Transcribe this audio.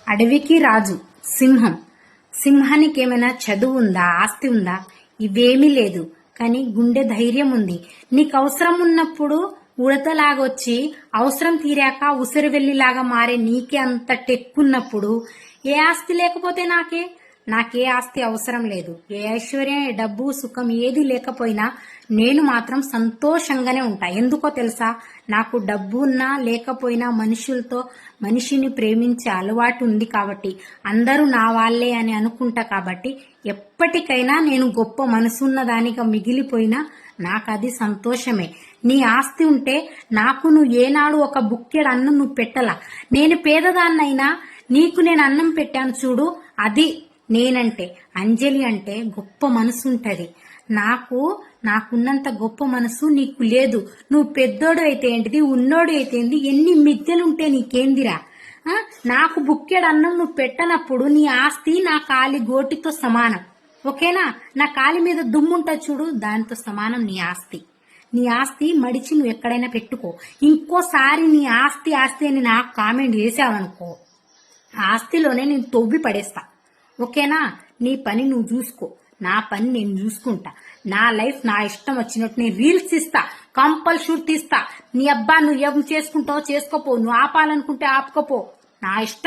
అడవికి రాజు సింహం. సింహానికి ఏమైనా చదువు ఉందా, ఆస్తి ఉందా? ఇవేమీ లేదు. కానీ గుండె ధైర్యం ఉంది. నీకు అవసరం ఉన్నప్పుడు ఉడతలాగొచ్చి అవసరం తీరాక ఉసిరివెల్లిలాగా మారే నీకే అంత టెక్కున్నప్పుడు ఏ ఆస్తి లేకపోతే నాకే ఆస్తి అవసరం లేదు. ఏ ఐశ్వర్యం, ఏ డబ్బు, సుఖం ఏది లేకపోయినా నేను మాత్రం సంతోషంగానే ఉంటా. ఎందుకో తెలుసా? నాకు డబ్బు ఉన్నా లేకపోయినా మనిషిని ప్రేమించే అలవాటు ఉంది కాబట్టి, అందరూ నా వాళ్లే అని అనుకుంటా కాబట్టి, ఎప్పటికైనా నేను గొప్ప మనసున్న దానిగా మిగిలిపోయినా నాకు అది సంతోషమే. నీ ఆస్తి ఉంటే నాకు నువ్వు ఏనాడు ఒక బుక్కెడు అన్నం నువ్వు పెట్టలా. నేను పేదదాన్నైనా నీకు నేను అన్నం పెట్టాను చూడు, అది నేనంటే. అంజలి అంటే గొప్ప మనసు ఉంటది. నాకున్నంత గొప్ప మనసు నీకు లేదు. నువ్వు పెద్దోడు అయితే ఏంటిది, ఉన్నోడు అయితే ఏంది, ఎన్ని మిద్దెలుంటే నీకేందిరా? నాకు బుక్కెడు అన్నం నువ్వు పెట్టనప్పుడు నీ ఆస్తి నా కాలి గోటితో సమానం. ఓకేనా? నా కాలి మీద దుమ్ముంటది చూడు, దానితో సమానం నీ ఆస్తి. నీ ఆస్తి మడిచి నువ్వు ఎక్కడైనా పెట్టుకో. ఇంకోసారి నీ ఆస్తి అని నాకు కామెంట్ చేసావనుకో, ఆస్తిలోనే నేను తొవ్వి పడేస్తా. ఓకేనా? నీ పని నువ్వు చూసుకో, నా పని నేను చూసుకుంటా. నా లైఫ్ నా ఇష్టం వచ్చినట్టు నేను రీల్స్ ఇస్తా, కంపల్సరీ తీస్తా. నీ అబ్బా నువ్వు ఏం చేసుకుంటావో చేసుకోపో, నువ్వు ఆపాలనుకుంటే ఆపుకోపో, నా ఇష్టం.